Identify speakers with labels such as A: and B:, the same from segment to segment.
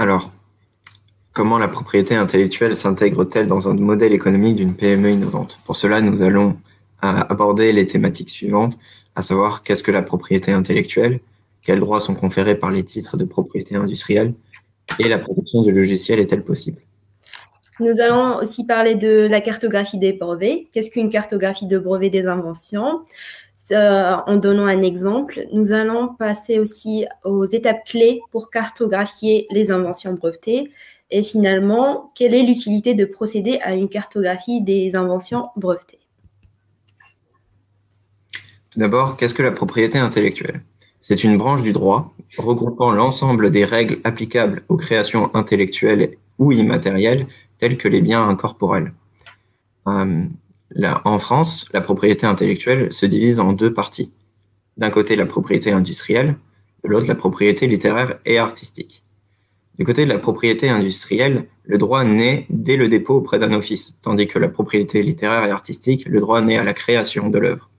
A: Alors, comment la propriété intellectuelle s'intègre-t-elle dans un modèle économique d'une PME innovante? Pour cela, nous allons aborder les thématiques suivantes, à savoir qu'est-ce que la propriété intellectuelle, quels droits sont conférés par les titres de propriété industrielle et la protection du logiciel est-elle possible?
B: Nous allons aussi parler de la cartographie des brevets. Qu'est-ce qu'une cartographie de brevets des inventions? En donnant un exemple, nous allons passer aussi aux étapes clés pour cartographier les inventions brevetées. Et finalement, quelle est l'utilité de procéder à une cartographie des inventions brevetées?
A: Tout d'abord, qu'est-ce que la propriété intellectuelle? C'est une branche du droit regroupant l'ensemble des règles applicables aux créations intellectuelles ou immatérielles telles que les biens incorporels. En France, la propriété intellectuelle se divise en deux parties. D'un côté, la propriété industrielle, de l'autre, la propriété littéraire et artistique. Du côté de la propriété industrielle, le droit naît dès le dépôt auprès d'un office, tandis que la propriété littéraire et artistique, le droit naît à la création de l'œuvre.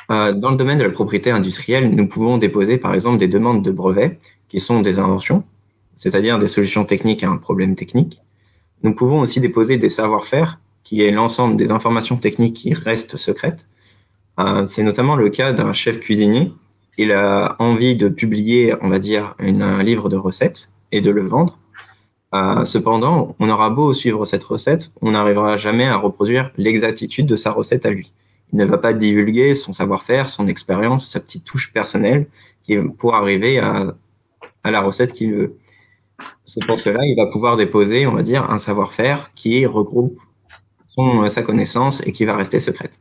A: Dans le domaine de la propriété industrielle, nous pouvons déposer par exemple des demandes de brevets, qui sont des inventions, c'est-à-dire des solutions techniques à un problème technique. Nous pouvons aussi déposer des savoir-faire, qui est l'ensemble des informations techniques qui restent secrètes. C'est notamment le cas d'un chef cuisinier. Il a envie de publier, on va dire, un livre de recettes et de le vendre. Cependant, on aura beau suivre cette recette, on n'arrivera jamais à reproduire l'exactitude de sa recette à lui. Il ne va pas divulguer son savoir-faire, son expérience, sa petite touche personnelle pour arriver à la recette qu'il veut. C'est pour cela il va pouvoir déposer, on va dire, un savoir-faire qui regroupe sa connaissance et qui va rester secrète.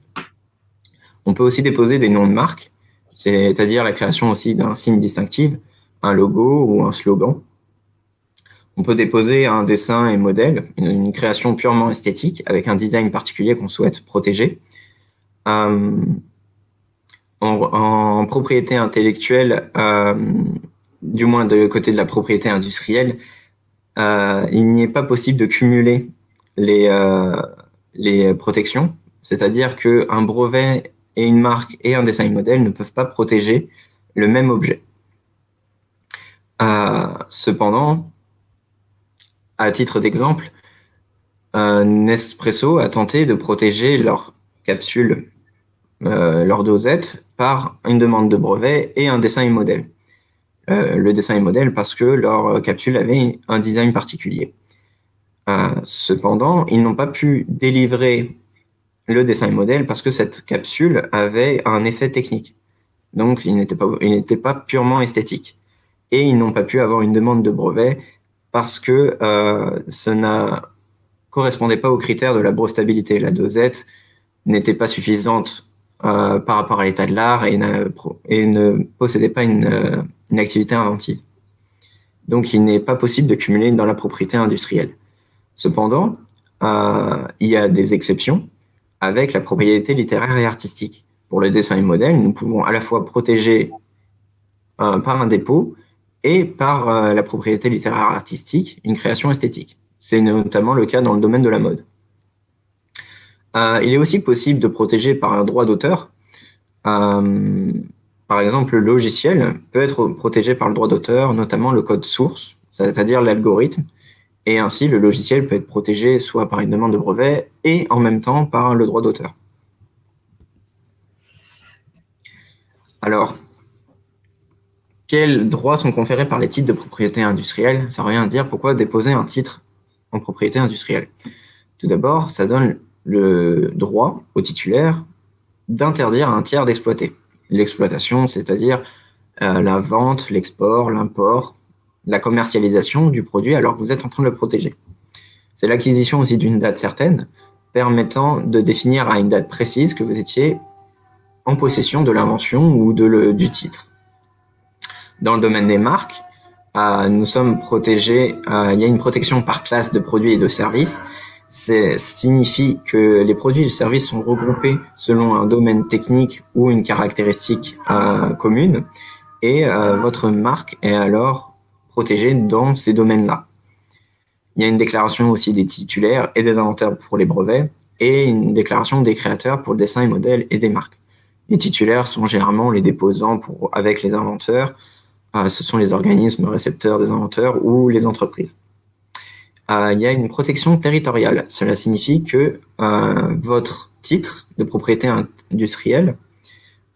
A: On peut aussi déposer des noms de marques, c'est-à-dire la création aussi d'un signe distinctif, un logo ou un slogan. On peut déposer un dessin et modèle, une création purement esthétique avec un design particulier qu'on souhaite protéger. En propriété intellectuelle, du moins de côté de la propriété industrielle, il n'est pas possible de cumuler les protections, c'est-à-dire qu'un brevet et une marque et un design modèle ne peuvent pas protéger le même objet. Cependant, à titre d'exemple, Nespresso a tenté de protéger leur capsule, leur dosette, par une demande de brevet et un dessin et modèle. Le dessin et modèle parce que leur capsule avait un design particulier. Cependant, ils n'ont pas pu délivrer le dessin et modèle parce que cette capsule avait un effet technique. Donc, il n'était pas purement esthétique. Et ils n'ont pas pu avoir une demande de brevet parce que ça ne correspondait pas aux critères de la brevetabilité. La dosette n'était pas suffisante par rapport à l'état de l'art et ne possédait pas une activité inventive. Donc, il n'est pas possible de cumuler dans la propriété industrielle. Cependant, il y a des exceptions avec la propriété littéraire et artistique. Pour le dessin et modèle, nous pouvons à la fois protéger par un dépôt et par la propriété littéraire et artistique une création esthétique. C'est notamment le cas dans le domaine de la mode. Il est aussi possible de protéger par un droit d'auteur. Par exemple, le logiciel peut être protégé par le droit d'auteur, notamment le code source, c'est-à-dire l'algorithme. Et ainsi, le logiciel peut être protégé soit par une demande de brevet et en même temps par le droit d'auteur. Alors, quels droits sont conférés par les titres de propriété industrielle? Ça revient à dire pourquoi déposer un titre en propriété industrielle. Tout d'abord, ça donne le droit au titulaire d'interdire à un tiers d'exploiter. L'exploitation, c'est-à-dire la vente, l'export, l'import, la commercialisation du produit alors que vous êtes en train de le protéger. C'est l'acquisition aussi d'une date certaine, permettant de définir à une date précise que vous étiez en possession de l'invention ou du titre. Dans le domaine des marques, nous sommes protégés, il y a une protection par classe de produits et de services. Ça signifie que les produits et les services sont regroupés selon un domaine technique ou une caractéristique commune, et votre marque est alors protégée dans ces domaines-là. Il y a une déclaration aussi des titulaires et des inventeurs pour les brevets, et une déclaration des créateurs pour le dessin et modèle et des marques. Les titulaires sont généralement les déposants avec les inventeurs, ce sont les organismes récepteurs des inventeurs ou les entreprises. Il y a une protection territoriale. Cela signifie que votre titre de propriété industrielle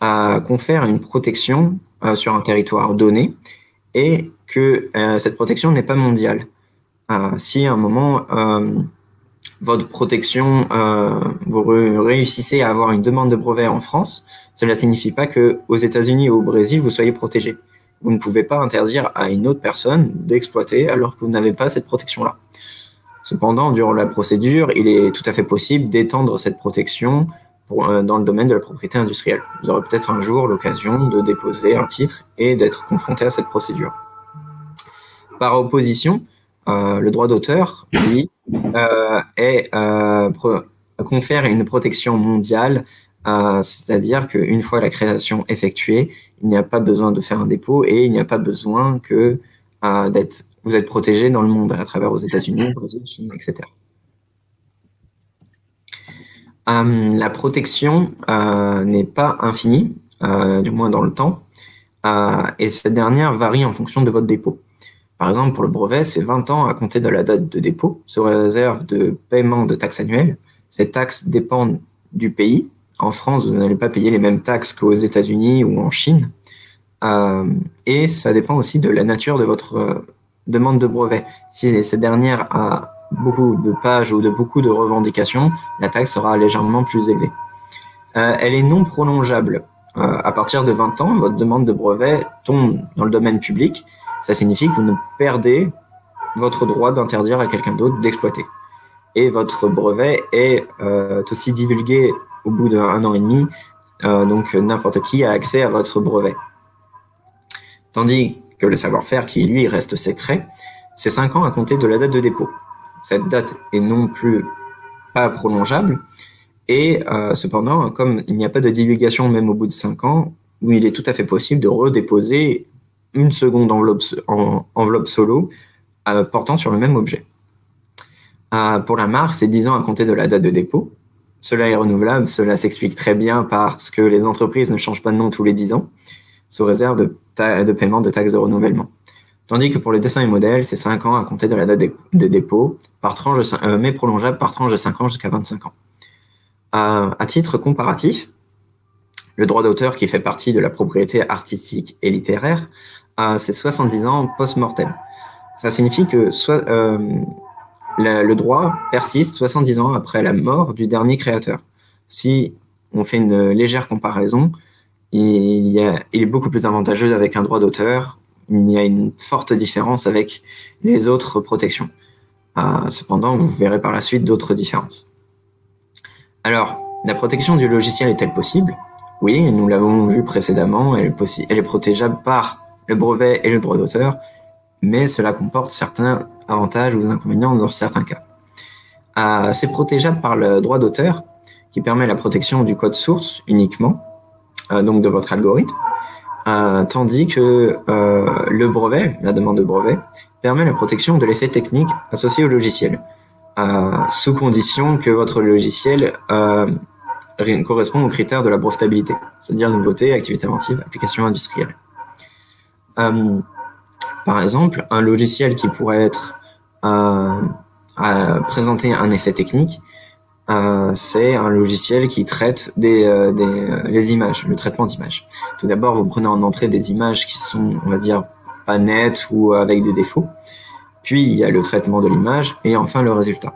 A: confère une protection sur un territoire donné et que cette protection n'est pas mondiale. Si à un moment, votre protection, vous réussissez à avoir une demande de brevet en France, cela ne signifie pas qu'aux États-Unis ou au Brésil, vous soyez protégé. Vous ne pouvez pas interdire à une autre personne d'exploiter alors que vous n'avez pas cette protection-là. Cependant, durant la procédure, il est tout à fait possible d'étendre cette protection dans le domaine de la propriété industrielle. Vous aurez peut-être un jour l'occasion de déposer un titre et d'être confronté à cette procédure. Par opposition, le droit d'auteur, lui, confère une protection mondiale, c'est-à-dire qu'une fois la création effectuée, il n'y a pas besoin de faire un dépôt et il n'y a pas besoin que vous êtes protégé dans le monde à travers aux États-Unis, Brésil, Chine, etc. La protection n'est pas infinie, du moins dans le temps, et cette dernière varie en fonction de votre dépôt. Par exemple, pour le brevet, c'est 20 ans à compter de la date de dépôt, sous réserve de paiement de taxes annuelles. Ces taxes dépendent du pays. En France, vous n'allez pas payer les mêmes taxes qu'aux États-Unis ou en Chine. Et ça dépend aussi de la nature de votre demande de brevet. Si cette dernière a beaucoup de pages ou de beaucoup de revendications, la taxe sera légèrement plus élevée. Elle est non prolongeable. À partir de 20 ans, votre demande de brevet tombe dans le domaine public. Ça signifie que vous ne perdez votre droit d'interdire à quelqu'un d'autre d'exploiter. Et votre brevet est aussi divulgué au bout d'1 an et demi, donc n'importe qui a accès à votre brevet. Tandis que le savoir-faire, qui lui reste secret, c'est 5 ans à compter de la date de dépôt. Cette date est non plus pas prolongeable, et cependant, comme il n'y a pas de divulgation même au bout de 5 ans, où il est tout à fait possible de redéposer une seconde enveloppe solo portant sur le même objet. Pour la marque, c'est 10 ans à compter de la date de dépôt. Cela est renouvelable, cela s'explique très bien parce que les entreprises ne changent pas de nom tous les 10 ans, sous réserve de paiement de taxes de renouvellement. Tandis que pour les dessins et modèles, c'est 5 ans à compter de la date de dépôt, mais prolongeable par tranche de 5 ans jusqu'à 25 ans. À titre comparatif, le droit d'auteur, qui fait partie de la propriété artistique et littéraire, c'est 70 ans post-mortem. Ça signifie que le droit persiste 70 ans après la mort du dernier créateur. Si on fait une légère comparaison, il est beaucoup plus avantageux avec un droit d'auteur. Il y a une forte différence avec les autres protections. Cependant, vous verrez par la suite d'autres différences. Alors, la protection du logiciel est-elle possible? Oui, nous l'avons vu précédemment, elle est protégeable par le brevet et le droit d'auteur, mais cela comporte certains avantages ou inconvénients dans certains cas. C'est protégeable par le droit d'auteur, qui permet la protection du code source uniquement, donc de votre algorithme, tandis que le brevet, la demande de brevet, permet la protection de l'effet technique associé au logiciel, sous condition que votre logiciel correspond aux critères de la brevetabilité, c'est-à-dire nouveauté, activité inventive, application industrielle. Par exemple, un logiciel qui pourrait être présenter un effet technique, c'est un logiciel qui traite les images, le traitement d'images. Tout d'abord, vous prenez en entrée des images qui sont, on va dire, pas nettes ou avec des défauts. Puis, il y a le traitement de l'image et enfin le résultat.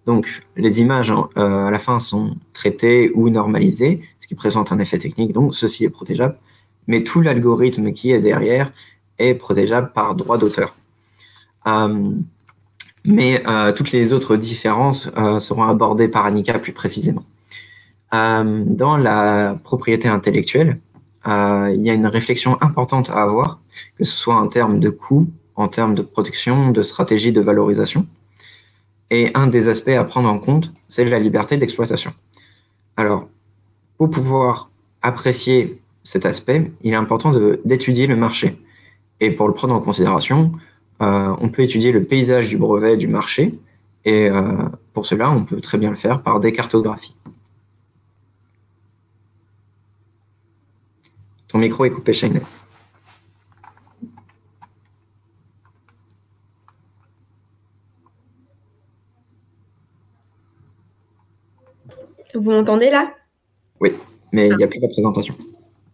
A: Donc, les images à la fin sont traitées ou normalisées, ce qui présente un effet technique, donc ceci est protégeable. Mais tout l'algorithme qui est derrière est protégeable par droit d'auteur. Mais toutes les autres différences seront abordées par Annika plus précisément. Dans la propriété intellectuelle, il y a une réflexion importante à avoir, que ce soit en termes de coût, en termes de protection, de stratégie de valorisation. Et un des aspects à prendre en compte, c'est la liberté d'exploitation. Alors, pour pouvoir apprécier cet aspect, il est important d'étudier le marché. Et pour le prendre en considération, on peut étudier le paysage du brevet du marché, et pour cela, on peut très bien le faire par des cartographies. Ton micro est coupé, Shainez.
B: Vous m'entendez là?
A: Oui, mais il n'y a plus de présentation.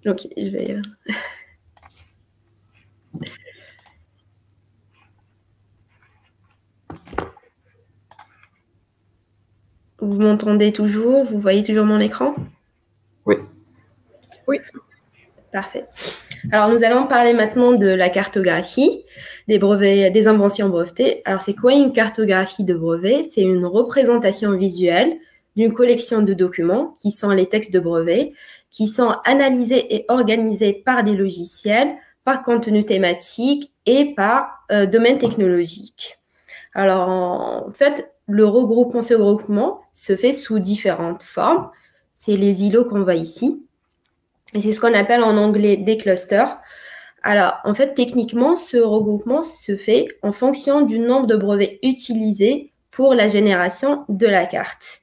B: Ok, je vais... Vous m'entendez toujours? Vous voyez toujours mon écran?
A: Oui.
B: Oui. Parfait. Alors, nous allons parler maintenant de la cartographie des brevets, des inventions brevetées. Alors, c'est quoi une cartographie de brevet? C'est une représentation visuelle d'une collection de documents qui sont les textes de brevet, qui sont analysés et organisés par des logiciels, par contenu thématique et par domaine technologique. Alors, en fait, ce regroupement se fait sous différentes formes. C'est les îlots qu'on voit ici. Et c'est ce qu'on appelle en anglais des clusters. Alors, en fait, techniquement, ce regroupement se fait en fonction du nombre de brevets utilisés pour la génération de la carte.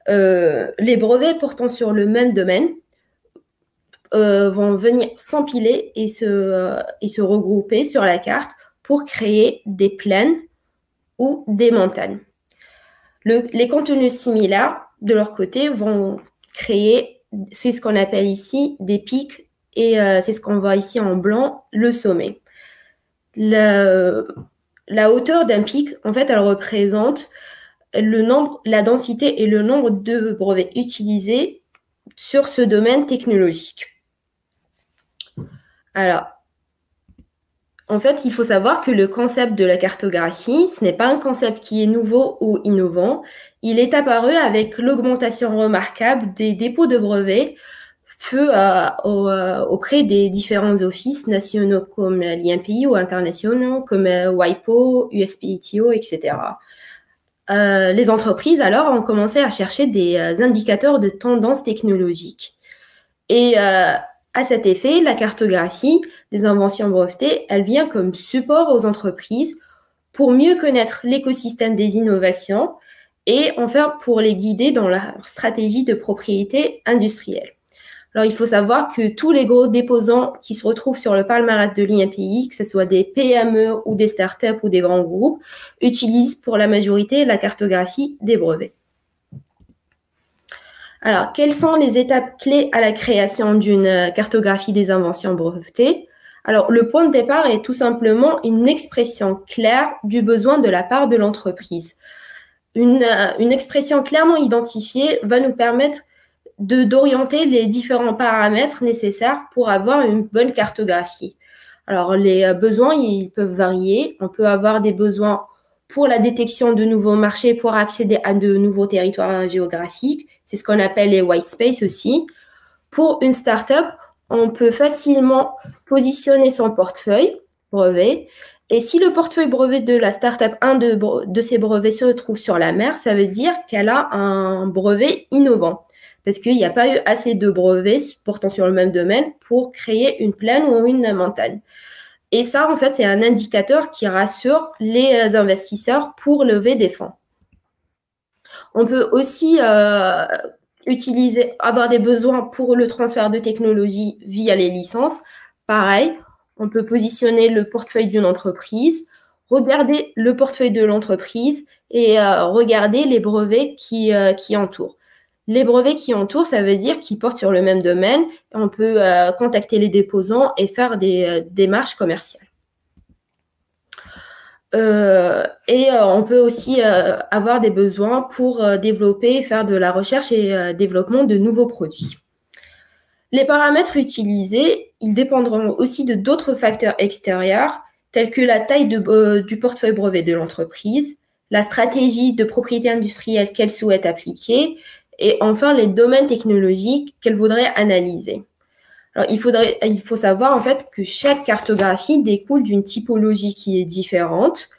B: Les brevets portant sur le même domaine vont venir s'empiler et se regrouper sur la carte pour créer des plaines ou des montagnes. Les contenus similaires, de leur côté, vont créer, c'est ce qu'on appelle ici des pics, et c'est ce qu'on voit ici en blanc, le sommet. La hauteur d'un pic, en fait, elle représente la densité et le nombre de brevets utilisés sur ce domaine technologique. Alors, en fait, il faut savoir que le concept de la cartographie, ce n'est pas un concept qui est nouveau ou innovant. Il est apparu avec l'augmentation remarquable des dépôts de brevets auprès des différents offices nationaux comme l'INPI ou internationaux comme WIPO, USPTO, etc. Les entreprises, alors, ont commencé à chercher des indicateurs de tendance technologique. Et à cet effet, la cartographie des inventions brevetées, elle vient comme support aux entreprises pour mieux connaître l'écosystème des innovations et enfin pour les guider dans leur stratégie de propriété industrielle. Alors, il faut savoir que tous les gros déposants qui se retrouvent sur le palmarès de l'INPI, que ce soit des PME ou des startups ou des grands groupes, utilisent pour la majorité la cartographie des brevets. Alors, quelles sont les étapes clés à la création d'une cartographie des inventions brevetées? Alors, le point de départ est tout simplement une expression claire du besoin de la part de l'entreprise. Une expression clairement identifiée va nous permettre d'orienter les différents paramètres nécessaires pour avoir une bonne cartographie. Alors, les besoins, ils peuvent varier. On peut avoir des besoins pour la détection de nouveaux marchés, pour accéder à de nouveaux territoires géographiques. C'est ce qu'on appelle les white space aussi. Pour une startup, on peut facilement positionner son portefeuille brevet. Et si le portefeuille brevet de la startup, un de ses brevets se trouve sur la mer, ça veut dire qu'elle a un brevet innovant. Parce qu'il n'y a pas eu assez de brevets portant sur le même domaine pour créer une plaine ou une montagne. Et ça, en fait, c'est un indicateur qui rassure les investisseurs pour lever des fonds. On peut aussi avoir des besoins pour le transfert de technologie via les licences. Pareil, on peut positionner le portefeuille d'une entreprise, regarder le portefeuille de l'entreprise et regarder les brevets qui entourent. Les brevets qui entourent, ça veut dire qu'ils portent sur le même domaine. On peut contacter les déposants et faire des démarches commerciales. On peut aussi avoir des besoins pour développer et faire de la recherche et développement de nouveaux produits. Les paramètres utilisés, ils dépendront aussi de d'autres facteurs extérieurs, tels que la taille du portefeuille brevet de l'entreprise, la stratégie de propriété industrielle qu'elle souhaite appliquer, et enfin les domaines technologiques qu'elle voudrait analyser. Alors, il faut savoir en fait que chaque cartographie découle d'une typologie qui est différente.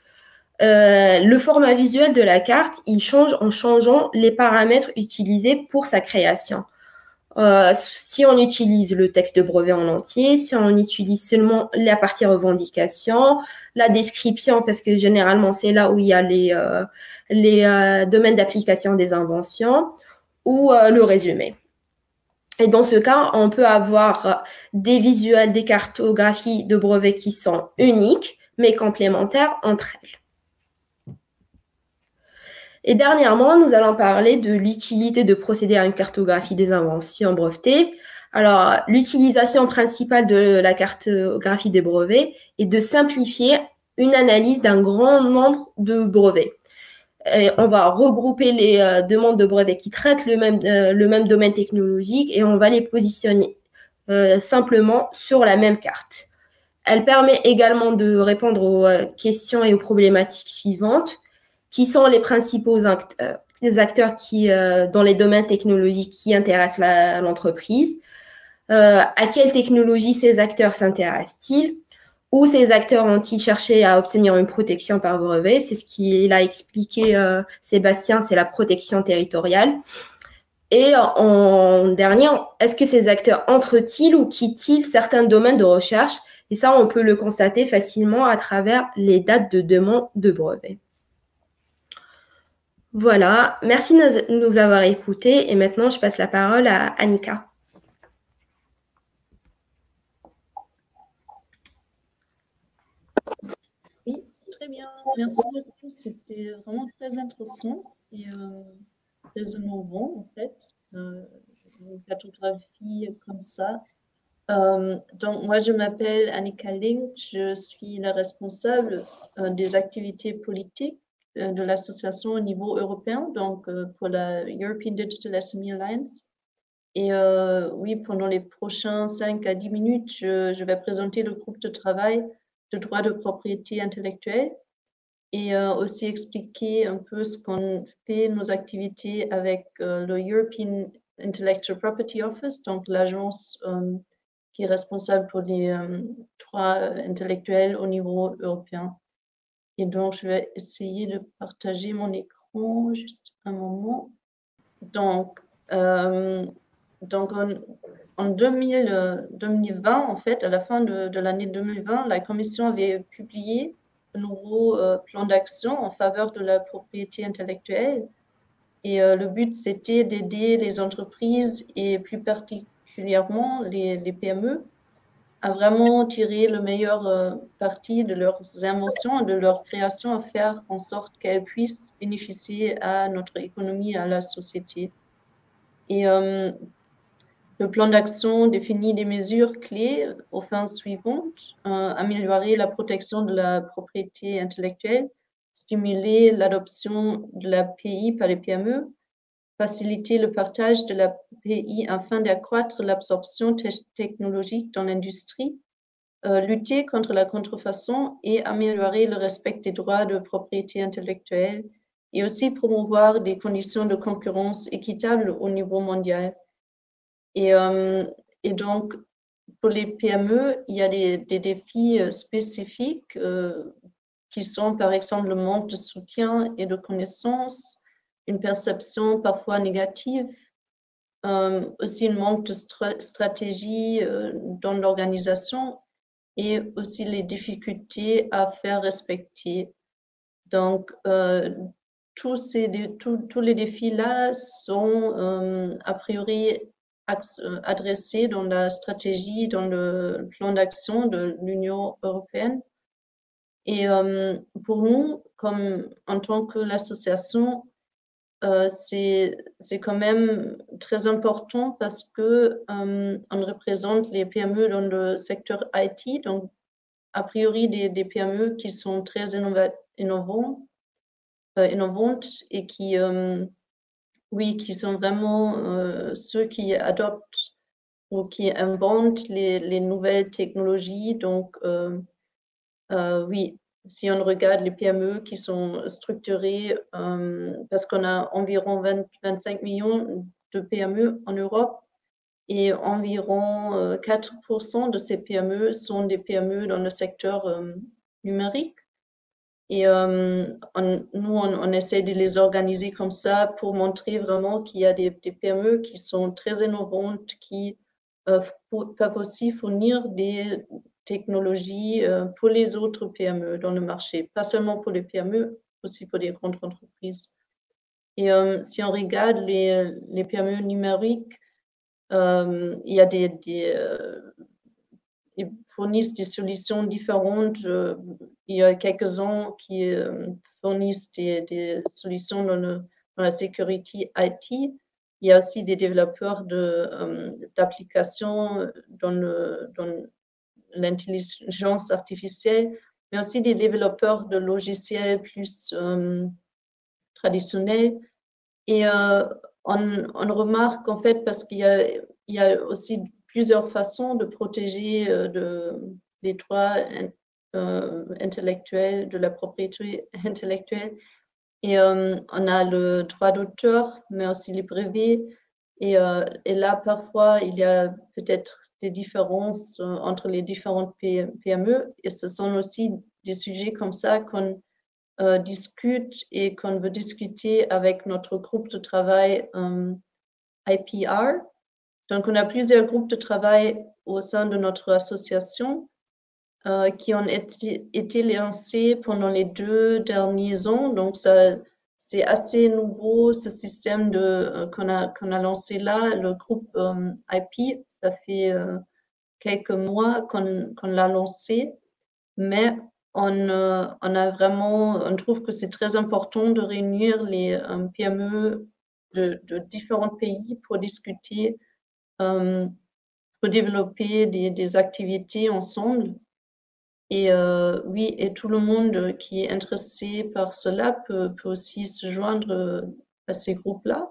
B: Le format visuel de la carte, il change en changeant les paramètres utilisés pour sa création. Si on utilise le texte de brevet en entier, si on utilise seulement la partie revendication, la description, parce que généralement c'est là où il y a les domaines d'application des inventions, ou le résumé. Et dans ce cas, on peut avoir des visuels, des cartographies de brevets qui sont uniques, mais complémentaires entre elles. Et dernièrement, nous allons parler de l'utilité de procéder à une cartographie des inventions brevetées. Alors, l'utilisation principale de la cartographie des brevets est de simplifier une analyse d'un grand nombre de brevets. Et on va regrouper les demandes de brevets qui traitent le même domaine technologique et on va les positionner simplement sur la même carte. Elle permet également de répondre aux questions et aux problématiques suivantes. Qui sont les principaux acteurs qui, dans les domaines technologiques qui intéressent l'entreprise? À quelle technologie ces acteurs s'intéressent-ils? Où ces acteurs ont-ils cherché à obtenir une protection par brevet? C'est ce qu'il a expliqué Sébastien, c'est la protection territoriale. Et en dernier, est-ce que ces acteurs entrent-ils ou quittent-ils certains domaines de recherche? Et ça, on peut le constater facilement à travers les dates de demande de brevet. Voilà, merci de nous avoir écoutés et maintenant je passe la parole à Annika.
C: Oui, très bien, merci beaucoup, c'était vraiment très intéressant et très innovant en fait, une cartographie comme ça. Donc moi je m'appelle Annika Link, je suis la responsable des activités politiques de l'association au niveau européen, donc pour la European Digital SME Alliance. Et oui, pendant les prochains 5 à 10 minutes, je vais présenter le groupe de travail de droit de propriété intellectuelle et aussi expliquer un peu ce qu'on fait, nos activités avec le European Intellectual Property Office, donc l'agence qui est responsable pour les droits intellectuels au niveau européen. Et donc, je vais essayer de partager mon écran juste un moment. Donc en 2020, en fait, à la fin de l'année 2020, la Commission avait publié un nouveau plan d'action en faveur de la propriété intellectuelle. Et le but, c'était d'aider les entreprises et plus particulièrement les PME à vraiment tirer le meilleur parti de leurs inventions, de leur création, à faire en sorte qu'elles puissent bénéficier à notre économie, à la société. Et le plan d'action définit des mesures clés aux fins suivantes: améliorer la protection de la propriété intellectuelle, stimuler l'adoption de l'API par les PME, faciliter le partage de l'API afin d'accroître l'absorption technologique dans l'industrie, lutter contre la contrefaçon et améliorer le respect des droits de propriété intellectuelle et aussi promouvoir des conditions de concurrence équitables au niveau mondial. Et donc, pour les PME, il y a des défis spécifiques qui sont, par exemple, le manque de soutien et de connaissances, une perception parfois négative, aussi un manque de stratégie dans l'organisation et aussi les difficultés à faire respecter. Donc, tous les défis-là sont a priori adressés dans la stratégie, dans le plan d'action de l'Union européenne. Et pour nous, comme en tant que l'association, c'est quand même très important parce que on représente les PME dans le secteur IT, donc a priori des PME qui sont très innovantes et qui sont vraiment ceux qui adoptent ou qui inventent les nouvelles technologies. Donc, oui, si on regarde les PME qui sont structurées, parce qu'on a environ 25 millions de PME en Europe et environ 4% de ces PME sont des PME dans le secteur numérique. Et nous, on essaie de les organiser comme ça pour montrer vraiment qu'il y a des PME qui sont très innovantes, qui peuvent aussi fournir des technologies pour les autres PME dans le marché, pas seulement pour les PME, aussi pour les grandes entreprises. Et si on regarde les PME numériques, il y a ils fournissent des solutions différentes. Il y a quelques-uns qui fournissent des solutions dans la sécurité IT. Il y a aussi des développeurs d'applications dans l'intelligence artificielle, mais aussi des développeurs de logiciels plus traditionnels. Et on remarque en fait, parce qu'il y a aussi plusieurs façons de protéger les droits intellectuels, de la propriété intellectuelle. Et on a le droit d'auteur, mais aussi les brevets. Et là, parfois, il y a peut-être des différences entre les différentes PME. Et ce sont aussi des sujets comme ça qu'on discute et qu'on veut discuter avec notre groupe de travail IPR. Donc, on a plusieurs groupes de travail au sein de notre association qui ont été lancés pendant les 2 derniers ans. Donc, c'est assez nouveau, ce système qu'on a lancé là, le groupe IP. Ça fait quelques mois qu'on l'a lancé, mais on trouve que c'est très important de réunir les PME de différents pays pour discuter, pour développer des activités ensemble. Et oui, et tout le monde qui est intéressé par cela peut aussi se joindre à ces groupes-là.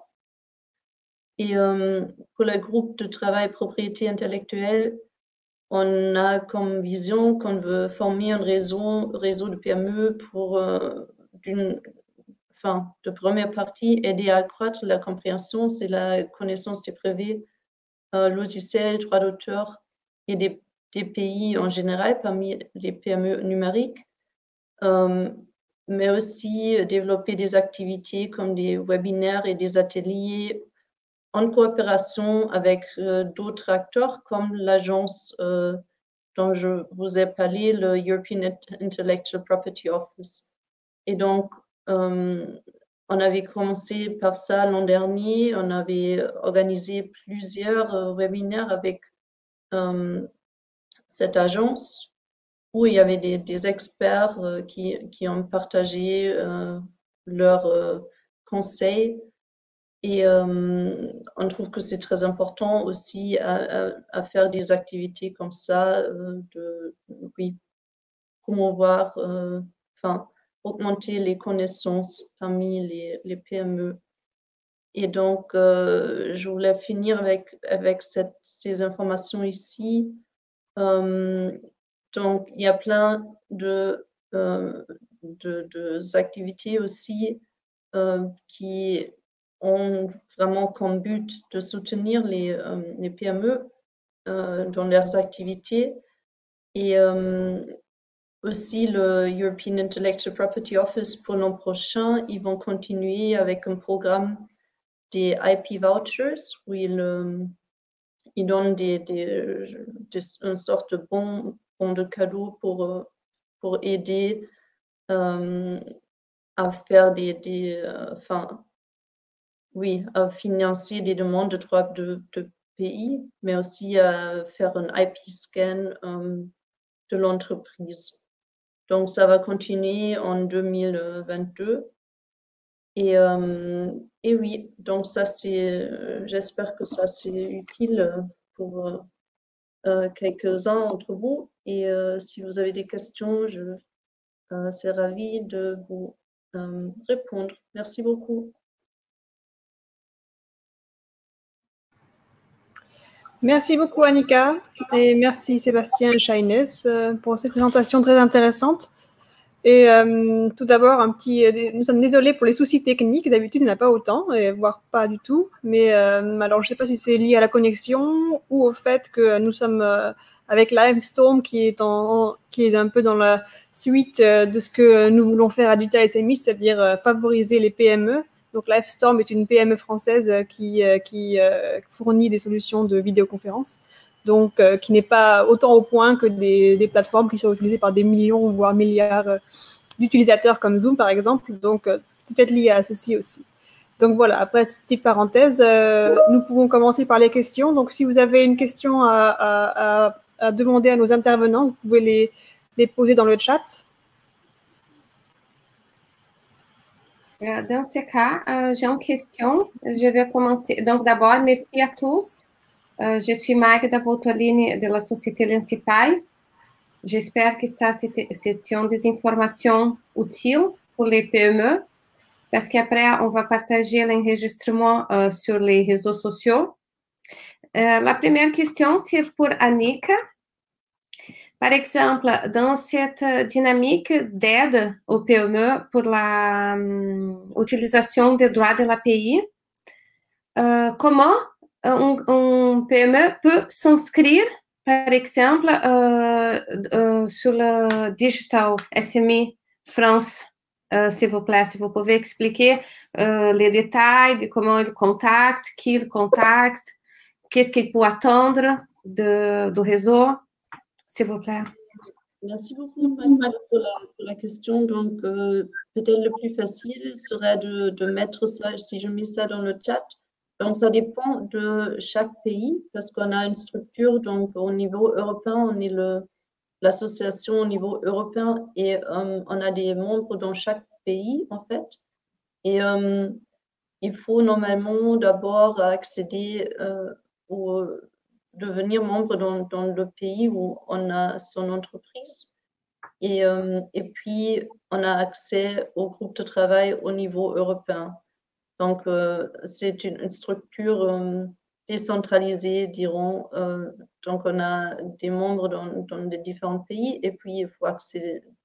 C: Et pour le groupe de travail propriété intellectuelle, on a comme vision qu'on veut former un réseau de PME pour, de première partie, aider à accroître la compréhension, c'est la connaissance des brevets logiciels, droits d'auteur et des pays en général parmi les PME numériques, mais aussi développer des activités comme des webinaires et des ateliers en coopération avec d'autres acteurs comme l'agence dont je vous ai parlé, le European Intellectual Property Office. Et donc, on avait commencé par ça l'an dernier. On avait organisé plusieurs webinaires avec cette agence où il y avait des experts qui ont partagé leurs conseils. Et on trouve que c'est très important aussi à faire des activités comme ça, oui, promouvoir, augmenter les connaissances parmi les PME. Et donc, je voulais finir avec ces informations ici. Donc, il y a plein de activités aussi qui ont vraiment comme but de soutenir les PME dans leurs activités. Et aussi, le European Intellectual Property Office, pour l'an prochain, ils vont continuer avec un programme des IP vouchers, où ils donnent une sorte de bon de cadeau pour aider à faire à financer des demandes de droits de pays, mais aussi à faire un IP scan de l'entreprise. Donc, ça va continuer en 2022. Et oui, donc ça, j'espère que ça, c'est utile pour quelques-uns d'entre vous. Et si vous avez des questions, je serai ravie de vous répondre. Merci beaucoup.
D: Merci beaucoup, Annika, et merci Sébastien et Shaines pour ces présentations très intéressantes. Et tout d'abord, nous sommes désolés pour les soucis techniques. D'habitude, il n'y en a pas autant, voire pas du tout. Mais alors, je ne sais pas si c'est lié à la connexion ou au fait que nous sommes avec Livestorm, qui est un peu dans la suite de ce que nous voulons faire à Digital SME, c'est-à-dire favoriser les PME. Donc, Livestorm est une PME française qui fournit des solutions de vidéoconférence, donc qui n'est pas autant au point que des plateformes qui sont utilisées par des millions, voire milliards d'utilisateurs comme Zoom, par exemple. Donc, peut-être lié à ceci aussi. Donc, voilà, après cette petite parenthèse, nous pouvons commencer par les questions. Donc, si vous avez une question à à demander à nos intervenants. Vous pouvez les poser dans le chat.
E: Dans ce cas, j'ai une question. Je vais commencer. Donc, d'abord, merci à tous. Je suis Magda Voltolini de la société Lensify. J'espère que ça, c'était des informations utiles pour les PME, parce qu'après, on va partager l'enregistrement sur les réseaux sociaux. La première question, c'est pour Annika. Par exemple, dans cette dynamique d'aide aux PME pour l'utilisation des droits de l'API, comment un PME peut s'inscrire, par exemple, sur le Digital SME France, s'il vous plaît, si vous pouvez expliquer les détails de comment il contacte, qui il contacte, qu'est-ce qu'il peut attendre du réseau, s'il vous plaît.
C: Merci beaucoup Magda, pour la question. Donc, peut-être le plus facile serait de mettre ça, si je mets ça dans le chat. Donc, ça dépend de chaque pays parce qu'on a une structure. Donc, au niveau européen, on est l'association au niveau européen et on a des membres dans chaque pays, en fait. Et il faut normalement d'abord accéder ou devenir membre dans le pays où on a son entreprise. Et puis, on a accès au groupe de travail au niveau européen. Donc, c'est une structure décentralisée, dirons. Donc, on a des membres dans les différents pays et puis il faut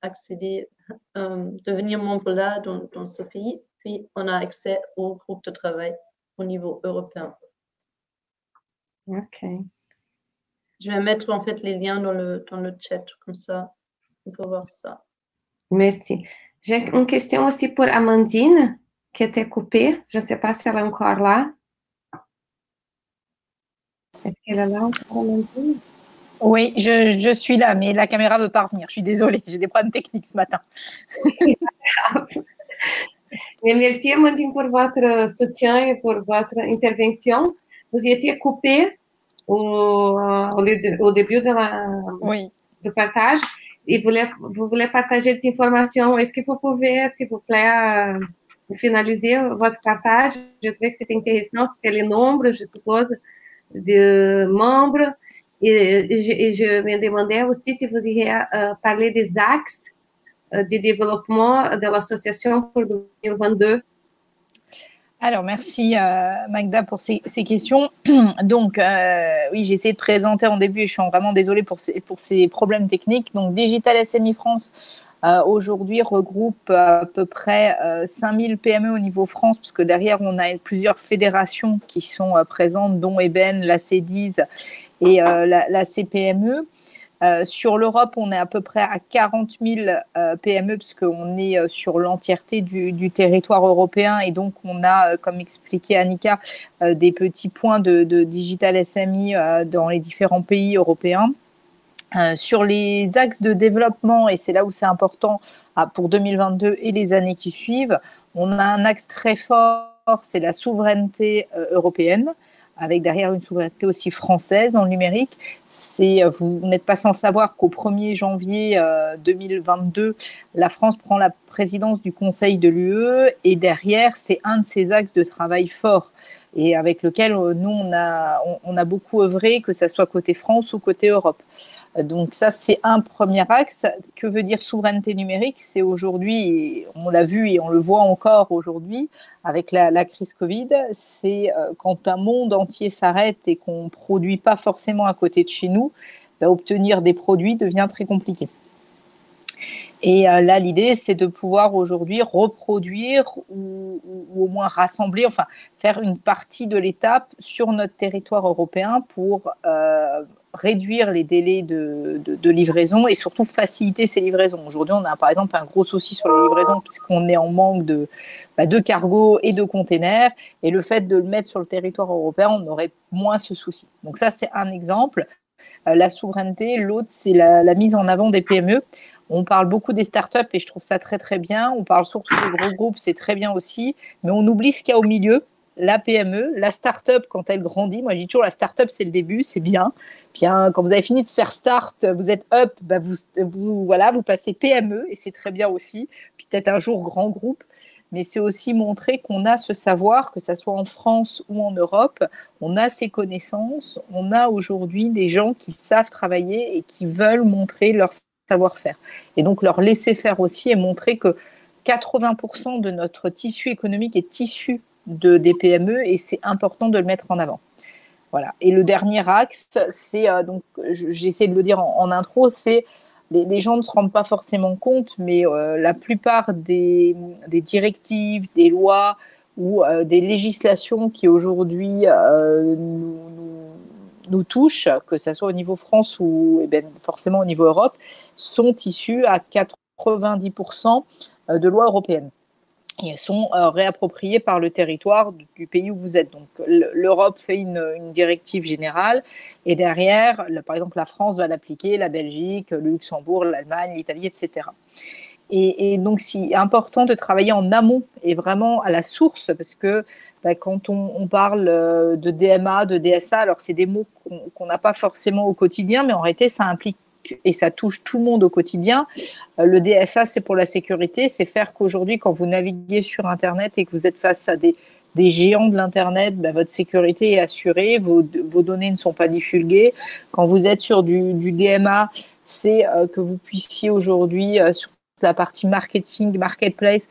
C: accéder devenir membre là dans ce pays. Puis, on a accès au groupe de travail au niveau européen.
E: OK.
C: Je vais mettre en fait les liens dans le chat, comme ça, on peut voir ça.
E: Merci. J'ai une question aussi pour Amandine, qui était coupée. Je ne sais pas si elle est encore là. Est-ce qu'elle est là encore, Amandine?
F: Oui, je suis là, mais la caméra ne veut pas revenir. Je suis désolée, j'ai des problèmes techniques ce matin.
E: Mais merci, Amandine, pour votre soutien et pour votre intervention. Vous étiez coupée au début du partage et vous voulez partager des informations. Est-ce que vous pouvez, s'il vous plaît, finaliser votre partage? Je trouvais que c'était intéressant, c'était le nombre, je suppose, de membres. Et je me demandais aussi si vous iriez parler des axes de développement de l'association pour 2022.
F: Alors, merci Magda pour ces questions. Donc, oui, j'ai essayé de présenter en début et je suis vraiment désolée pour ces problèmes techniques. Donc, Digital SME France, aujourd'hui, regroupe à peu près 5000 PME au niveau France, parce que derrière, on a plusieurs fédérations qui sont présentes, dont EBEN, la CEDIS et la CPME. Sur l'Europe, on est à peu près à 40 000 PME, puisqu'on est sur l'entièreté du territoire européen. Et donc, on a, comme expliqué Annika, des petits points de Digital SME dans les différents pays européens. Sur les axes de développement, et c'est là où c'est important pour 2022 et les années qui suivent, on a un axe très fort, c'est la souveraineté européenne, avec derrière une souveraineté aussi française dans le numérique. Vous n'êtes pas sans savoir qu'au 1er janvier 2022, la France prend la présidence du Conseil de l'UE et derrière, c'est un de ces axes de travail forts et avec lequel nous, on a beaucoup œuvré, que ce soit côté France ou côté Europe. Donc ça, c'est un premier axe. Que veut dire souveraineté numérique? C'est aujourd'hui, on l'a vu et on le voit encore aujourd'hui avec la crise Covid, c'est quand un monde entier s'arrête et qu'on ne produit pas forcément à côté de chez nous, obtenir des produits devient très compliqué. Et là, l'idée, c'est de pouvoir aujourd'hui reproduire ou au moins rassembler, enfin faire une partie de l'étape sur notre territoire européen pour réduire les délais de livraison et surtout faciliter ces livraisons. Aujourd'hui, on a par exemple un gros souci sur les livraisons puisqu'on est en manque de cargos et de containers. Et le fait de le mettre sur le territoire européen, on aurait moins ce souci. Donc ça, c'est un exemple. La souveraineté. L'autre, c'est la mise en avant des PME. On parle beaucoup des startups et je trouve ça très, très bien. On parle surtout des gros groupes, c'est très bien aussi. Mais on oublie ce qu'il y a au milieu. la PME, la start-up quand elle grandit. Moi, je dis toujours, la start-up, c'est le début, c'est bien. Puis quand vous avez fini de se faire start, vous êtes up, bah, vous passez PME et c'est très bien aussi. Puis peut-être un jour grand groupe. Mais c'est aussi montrer qu'on a ce savoir, que ça soit en France ou en Europe, on a ces connaissances, on a aujourd'hui des gens qui savent travailler et qui veulent montrer leur savoir-faire. Et donc leur laisser faire aussi et montrer que 80% de notre tissu économique est issu des PME et c'est important de le mettre en avant. Voilà. Et le dernier axe, c'est, donc j'essaie de le dire en intro, c'est les gens ne se rendent pas forcément compte, mais la plupart des directives, des lois ou des législations qui aujourd'hui nous touchent, que ce soit au niveau France ou forcément au niveau Europe, sont issues à 90% de lois européennes. Et elles sont réappropriées par le territoire du pays où vous êtes. Donc l'Europe fait une directive générale et derrière, par exemple, la France va l'appliquer, la Belgique, le Luxembourg, l'Allemagne, l'Italie, etc. Et donc c'est important de travailler en amont et vraiment à la source parce que quand on parle de DMA, de DSA, alors c'est des mots qu'on n'a pas forcément au quotidien, mais en réalité ça implique et ça touche tout le monde au quotidien. Le DSA, c'est pour la sécurité, c'est faire qu'aujourd'hui, quand vous naviguez sur Internet et que vous êtes face à des géants de l'Internet, votre sécurité est assurée, vos données ne sont pas divulguées. Quand vous êtes sur du DMA, c'est que vous puissiez aujourd'hui, sur la partie marketing, marketplace,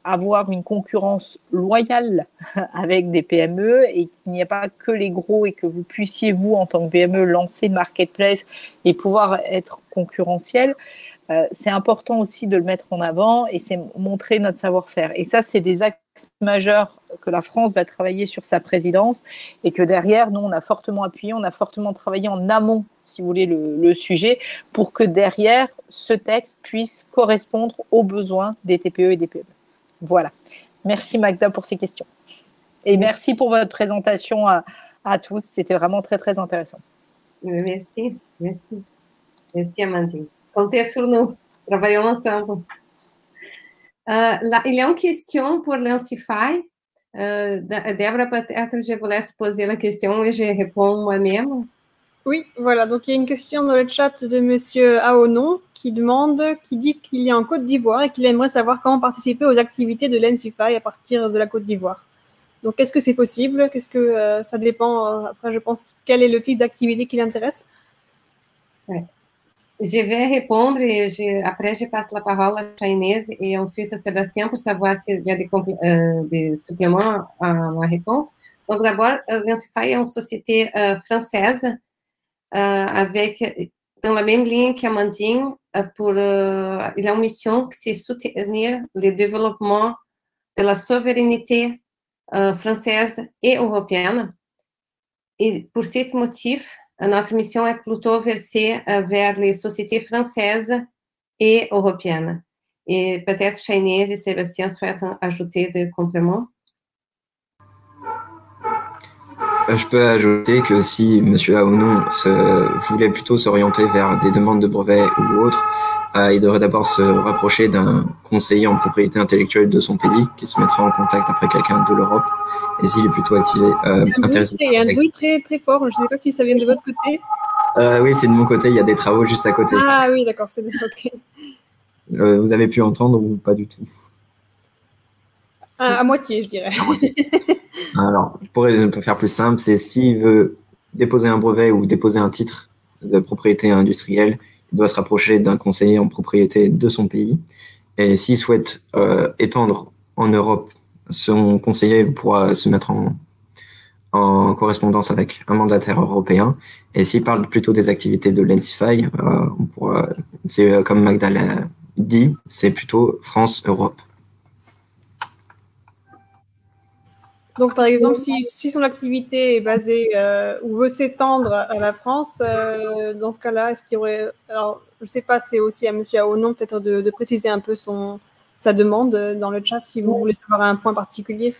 F: avoir une concurrence loyale avec des PME et qu'il n'y ait pas que les gros et que vous puissiez, vous, en tant que PME, lancer une marketplace et pouvoir être concurrentiel. C'est important aussi de le mettre en avant et c'est montrer notre savoir-faire. Et ça, c'est des axes majeurs que la France va travailler sur sa présidence et que derrière, nous, on a fortement appuyé, on a fortement travaillé en amont, si vous voulez, le sujet pour que derrière, ce texte puisse correspondre aux besoins des TPE et des PME. Voilà. Merci Magda pour ces questions. Et merci pour votre présentation à tous. C'était vraiment très, très intéressant.
E: Merci. Merci, Amandine. Comptez sur nous. Travaillons ensemble. Il y a une question pour l'Ansify. Débora, peut-être je vous laisse poser la question et je réponds moi-même.
D: Oui, voilà. Donc, il y a une question dans le chat de Monsieur Aonon qui dit qu'il est en Côte d'Ivoire et qu'il aimerait savoir comment participer aux activités de l'Ansify à partir de la Côte d'Ivoire. Donc, est-ce que c'est possible? Ça dépend, après, je pense, quel est le type d'activité qui l'intéresse?
E: Ouais. Je vais répondre et après je passe la parole à Inês et ensuite à Sébastien pour savoir s'il y a des suppléments à ma réponse. Donc d'abord, l'Ansify est une société française dans la même ligne qu'Amandine. Il a une mission qui c'est soutenir le développement de la souveraineté française et européenne. Et pour ce motif, notre mission est plutôt versée vers les sociétés françaises et européennes. Et peut-être Inês et Sébastien souhaitent ajouter des compléments.
A: Je peux ajouter que si M. Aonon voulait plutôt s'orienter vers des demandes de brevets ou autres, il devrait d'abord se rapprocher d'un conseiller en propriété intellectuelle de son pays qui se mettra en contact après quelqu'un de l'Europe. Et s'il est plutôt intéressé.
D: Il y a un bruit très, très fort. Je ne sais pas si ça vient de votre côté.
A: Oui, c'est de mon côté. Il y a des travaux juste à côté.
D: Ah oui, d'accord. C'est OK.
A: Vous avez pu entendre ou pas du tout?
D: À moitié, je dirais.
A: À moitié. Alors, pour faire plus simple, c'est s'il veut déposer un brevet ou déposer un titre de propriété industrielle, il doit se rapprocher d'un conseiller en propriété de son pays. Et s'il souhaite étendre en Europe, son conseiller pourra se mettre en correspondance avec un mandataire européen. Et s'il parle plutôt des activités de l'Ansify, c'est comme Magda l'a dit, c'est plutôt France-Europe.
D: Donc, par exemple, si son activité est basée ou veut s'étendre à la France, dans ce cas-là, est-ce qu'il y aurait... Alors, je ne sais pas, c'est aussi à M. Aonon peut-être de préciser un peu sa demande dans le chat si vous voulez savoir un point particulier.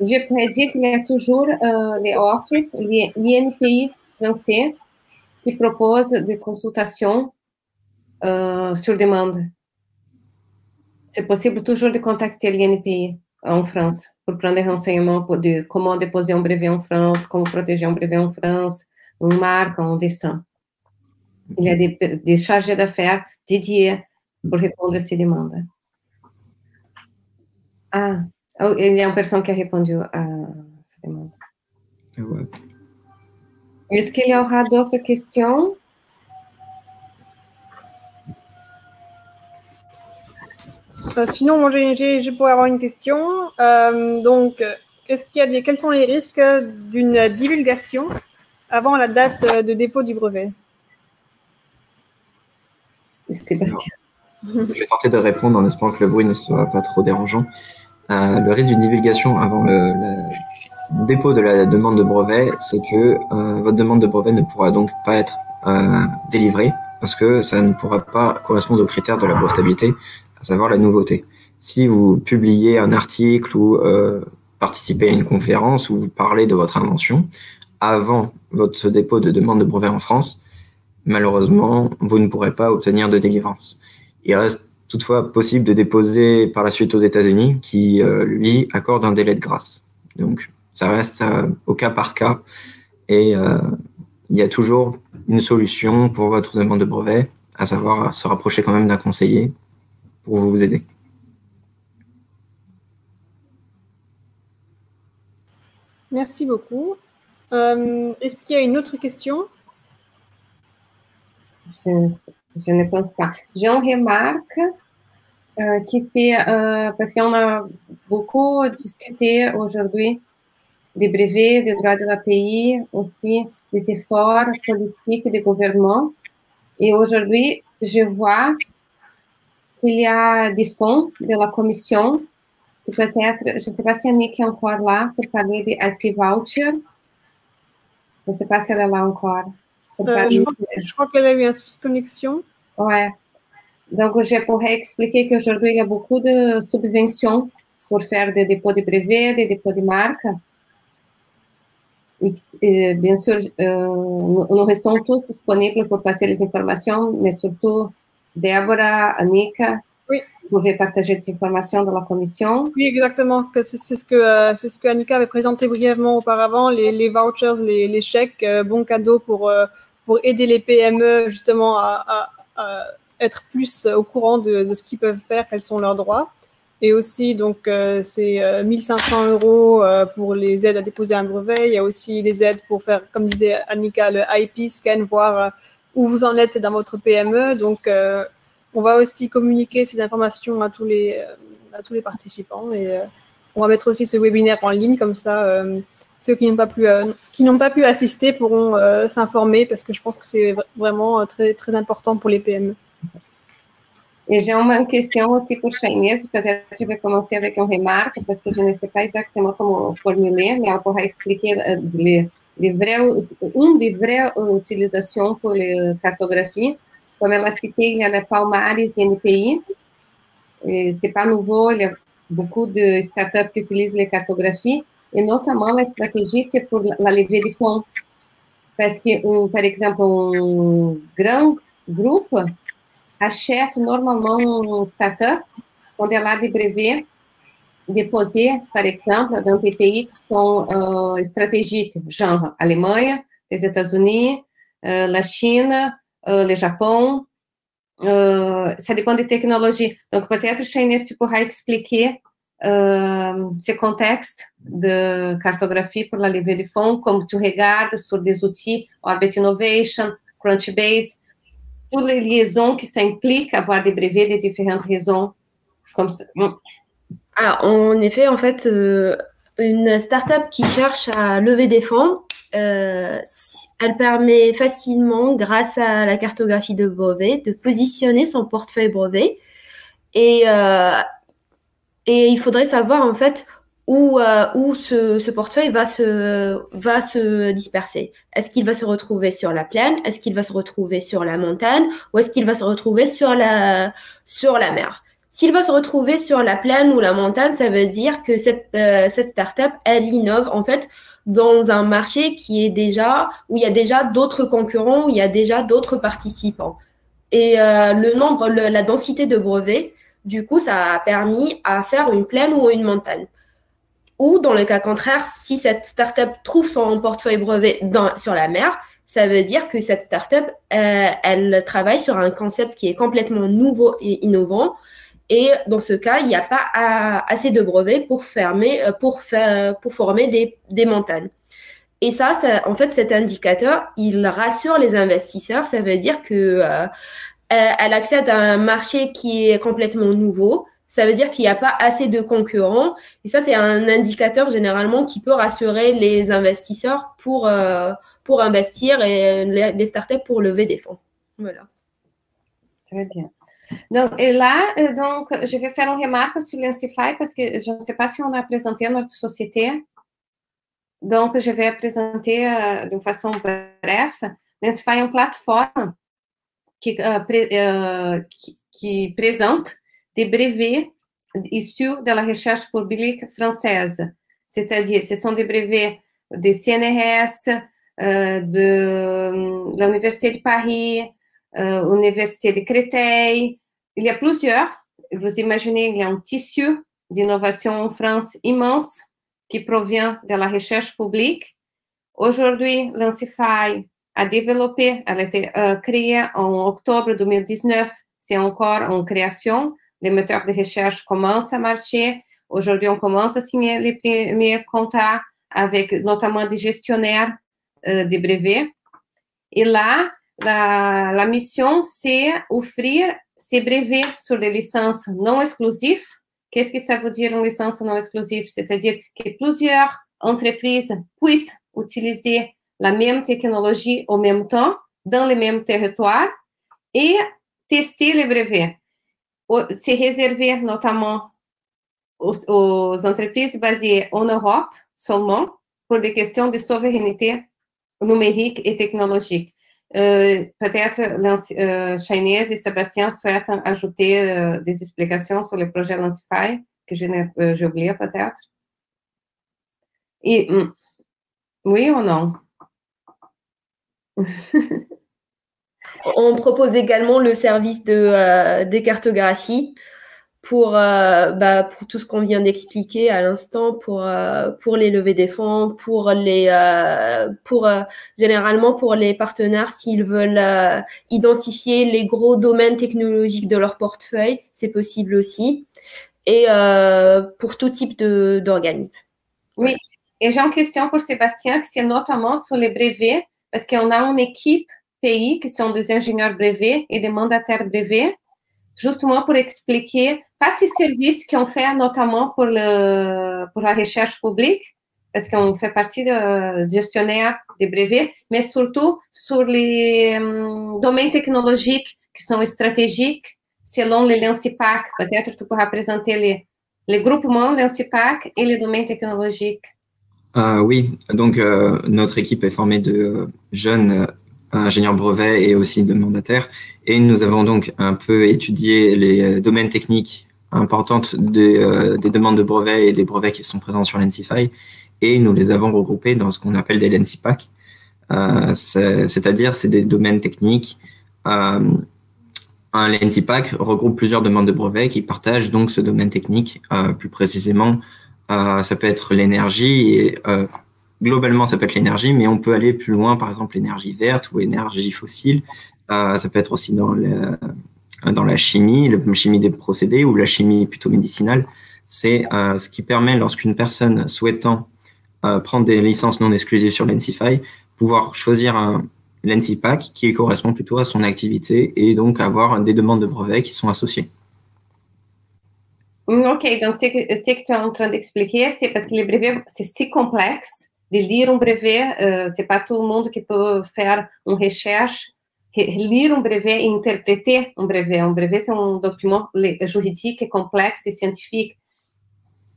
E: Je pourrais dire qu'il y a toujours les offices, l'INPI français, qui proposent des consultations sur demande. C'est possible toujours de contacter l'INPI en France pour prendre des renseignements de comment déposer un brevet en France, comment protéger un brevet en France, une marque, un dessin. Il y a des chargés d'affaires dédiés pour répondre à ces demandes. Ah, oh, il y a une personne qui a répondu à ces demandes.
A: Ouais.
E: Est-ce qu'il y aura d'autres questions?
D: Sinon, moi, je pourrais avoir une question. Donc, quels sont les risques d'une divulgation avant la date de dépôt du brevet?
E: Sébastien.
A: Je vais tenter de répondre en espérant que le bruit ne soit pas trop dérangeant. Le risque d'une divulgation avant le dépôt de la demande de brevet, c'est que votre demande de brevet ne pourra donc pas être délivrée parce que ça ne pourra pas correspondre aux critères de la brevetabilité, à savoir la nouveauté. Si vous publiez un article ou participez à une conférence où vous parlez de votre invention avant votre dépôt de demande de brevet en France, malheureusement, vous ne pourrez pas obtenir de délivrance. Il reste toutefois possible de déposer par la suite aux États-Unis qui, lui, accorde un délai de grâce. Donc, ça reste au cas par cas et il y a toujours une solution pour votre demande de brevet, à savoir se rapprocher quand même d'un conseiller pour vous aider.
D: Merci beaucoup. Est-ce qu'il y a une autre question?
E: Je ne pense pas. J'ai une remarque qui c'est parce qu'on a beaucoup discuté aujourd'hui des brevets, des droits de l'API, aussi des efforts politiques du gouvernement. Et aujourd'hui, je vois qu'il y a des fonds de la Commission qui peut-être, je ne sais pas si Annick est encore là pour parler des IP vouchers. Je ne sais pas si elle est là encore.
D: Je crois qu'elle a eu un souci de connexion.
E: Ouais. Donc, je pourrais expliquer qu'aujourd'hui, il y a beaucoup de subventions pour faire des dépôts de brevets, des dépôts de marques. Et bien sûr, nous restons tous disponibles pour passer les informations, mais surtout, Déborah, Annick,
D: oui.
E: Vous pouvez partager des informations dans la commission.
D: Oui, exactement. C'est ce que Annika avait présenté brièvement auparavant, les vouchers, les chèques, bons cadeaux pour aider les PME justement à être plus au courant de ce qu'ils peuvent faire, quels sont leurs droits. Et aussi, donc, c'est 1 500 € pour les aides à déposer un brevet. Il y a aussi des aides pour faire, comme disait Annika, le IP scan, voir où vous en êtes dans votre PME. Donc, on va aussi communiquer ces informations à tous les participants. Et on va mettre aussi ce webinaire en ligne, comme ça, ceux qui n'ont pas pu assister pourront s'informer, parce que je pense que c'est vraiment très, très important pour les PME.
E: Et j'ai une question aussi pour Chaynesse. Peut-être que je vais commencer avec une remarque, parce que je ne sais pas exactement comment formuler, mais elle pourra expliquer une des vraies utilisations pour les cartographies. Comme elle a cité, il y a les Palmares et NPI. Ce n'est pas nouveau, il y a beaucoup de startups qui utilisent les cartographies, et notamment la stratégie, c'est pour la levée de fonds. Parce que, par exemple, un grand groupe achète normalement une start-up quando ela a des brevets déposés, par exemple, dans des pays qui sont stratégiques, genre Allemagne, les États-Unis, la Chine, le Japon. Ça dépend des technologies. Donc, peut-être, Chaynesse, tu pourras expliquer ce contexte de cartographie pour la levée de fonds, comme tu regardes sur des outils, Orbit Innovation, Crunchbase, toutes les liaisons qui s'impliquent à avoir des brevets de différentes raisons. Comme ça.
B: Alors, en effet, en fait, une start-up qui cherche à lever des fonds, elle permet facilement, grâce à la cartographie de brevets, de positionner son portefeuille brevet. Et il faudrait savoir, en fait, où ce portefeuille va se disperser. Est-ce qu'il va se retrouver sur la plaine? Est-ce qu'il va se retrouver sur la montagne? Ou est-ce qu'il va se retrouver sur la mer? S'il va se retrouver sur la plaine ou la montagne, ça veut dire que cette start-up, elle innove en fait dans un marché où il y a déjà d'autres concurrents, où il y a déjà d'autres participants. Et la densité de brevets Du coup, ça a permis à faire une plaine ou une montagne. Ou dans le cas contraire, si cette startup trouve son portefeuille brevet sur la mer, ça veut dire que cette startup, elle travaille sur un concept qui est complètement nouveau et innovant. Et dans ce cas, il n'y a pas assez de brevets pour former des montagnes. Et ça, en fait, cet indicateur, il rassure les investisseurs. Ça veut dire que elle accède à un marché qui est complètement nouveau. Ça veut dire qu'il n'y a pas assez de concurrents. Et ça, c'est un indicateur généralement qui peut rassurer les investisseurs pour investir et les startups pour lever des fonds. Voilà.
E: Très bien. Donc, et là, je vais faire une remarque sur Lensify parce que je ne sais pas si on a présenté notre société. Donc, je vais présenter de façon bref. Lensify est une plateforme qui présente des brevets issus de la recherche publique française. C'est-à-dire, ce sont des brevets de CNRS, de l'Université de Paris, Université de Créteil. Il y a plusieurs. Vous imaginez, il y a un tissu d'innovation en France immense qui provient de la recherche publique. Aujourd'hui, Lensify a développé, elle a été créée en octobre 2019, c'est encore en création. Les moteurs de recherche commencent à marcher. Aujourd'hui, on commence à signer les premiers contrats avec notamment des gestionnaires des brevets. Et là, la mission, c'est offrir ces brevets sur des licences non exclusives. Qu'est-ce que ça veut dire une licence non exclusive? C'est-à-dire que plusieurs entreprises puissent utiliser la même technologie au même temps, dans le même territoire, et tester les brevets. C'est réservé notamment aux entreprises basées en Europe seulement pour des questions de souveraineté numérique et technologique. Peut-être Chaynesse et Sébastien souhaitent ajouter des explications sur le projet Lensify que j'ai oublié peut-être. Et oui ou non?
B: On propose également le service des cartographies pour tout ce qu'on vient d'expliquer à l'instant, pour les levées des fonds, généralement pour les partenaires s'ils veulent identifier les gros domaines technologiques de leur portefeuille, c'est possible aussi, et pour tout type d'organisme.
E: Oui, et j'ai une question pour Sébastien, qui c'est notamment sur les brevets, parce qu'on a une équipe pays qui sont des ingénieurs brevets et des mandataires brevets, justement pour expliquer, pas ces services qu'on fait notamment pour la recherche publique, parce qu'on fait partie de gestionnaire des brevets, mais surtout sur les domaines technologiques qui sont stratégiques selon les Lensipac. Peut-être tu pourras présenter les groupements Lensipac et les domaines technologiques.
A: Oui, donc notre équipe est formée de jeunes ingénieurs brevets et aussi de mandataires. Et nous avons donc un peu étudié les domaines techniques importantes des demandes de brevets et des brevets qui sont présents sur Lensify. Et nous les avons regroupés dans ce qu'on appelle des Lensipac. C'est-à-dire, c'est des domaines techniques. Un Lensipac regroupe plusieurs demandes de brevets qui partagent donc ce domaine technique. Plus précisément, ça peut être l'énergie et globalement, ça peut être l'énergie, mais on peut aller plus loin, par exemple l'énergie verte ou énergie fossile. Ça peut être aussi dans la chimie, la chimie des procédés ou la chimie plutôt médicinale. C'est ce qui permet, lorsqu'une personne souhaitant prendre des licences non exclusives sur Lensify, pouvoir choisir un Lensipac qui correspond plutôt à son activité et donc avoir des demandes de brevets qui sont associées.
E: Ok, donc ce que tu es en train d'expliquer, c'est parce que les brevets, c'est si complexe. De lire un brevet, c'est pas tout le monde qui peut faire une recherche, lire un brevet et interpréter un brevet. Un brevet, c'est un document juridique complexe et scientifique.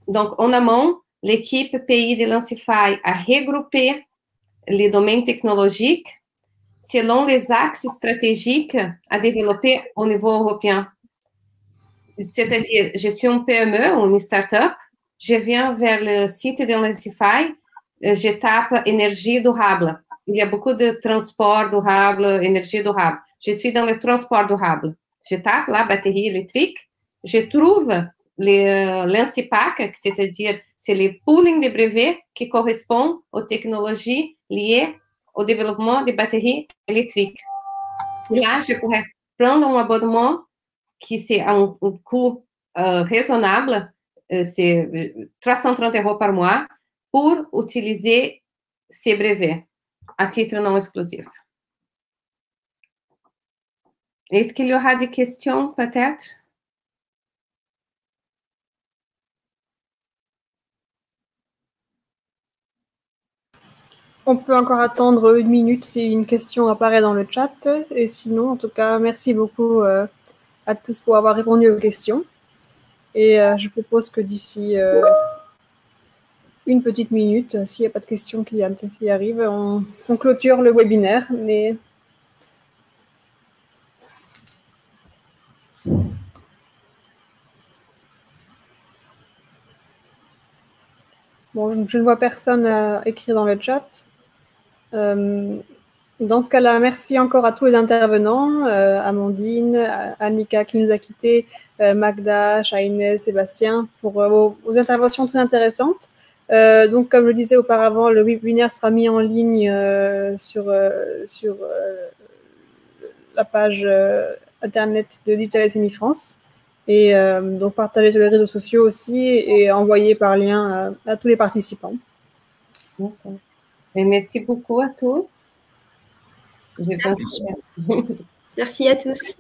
E: Donc, en amont, l'équipe pays de Lensify a regroupé les domaines technologiques selon les axes stratégiques à développer au niveau européen. C'est-à-dire, je suis une PME, une start-up, je viens vers le site de Lensify, je tape énergie durable. Il y a beaucoup de transport durable, énergie durable. Je suis dans le transport durable. Je tape là, batterie électrique, je trouve l'INSIPAC, c'est-à-dire c'est le pooling de brevets qui correspond aux technologies liées au développement des batteries électriques. Là, je pourrais prendre un abonnement qui c'est un coût raisonnable, c'est 330 € par mois, pour utiliser ces brevets à titre non exclusif. Est-ce qu'il y aura des questions, peut-être?
D: On peut encore attendre 1 minute si une question apparaît dans le chat. Et sinon, en tout cas, merci beaucoup à tous pour avoir répondu aux questions. Et je propose que d'ici une petite minute, s'il n'y a pas de questions qui arrivent, on clôture le webinaire. Mais... Bon, je ne vois personne écrire dans le chat. Dans ce cas-là, merci encore à tous les intervenants, Amandine, Annika qui nous a quittés, Magda, Shainez, Sébastien, pour vos interventions très intéressantes. Donc, comme je le disais auparavant, le webinaire sera mis en ligne sur la page internet de Digital SMI France. Et donc, partagez sur les réseaux sociaux aussi et envoyez par lien à tous les participants.
E: Okay. Et merci beaucoup à tous.
B: Merci à tous.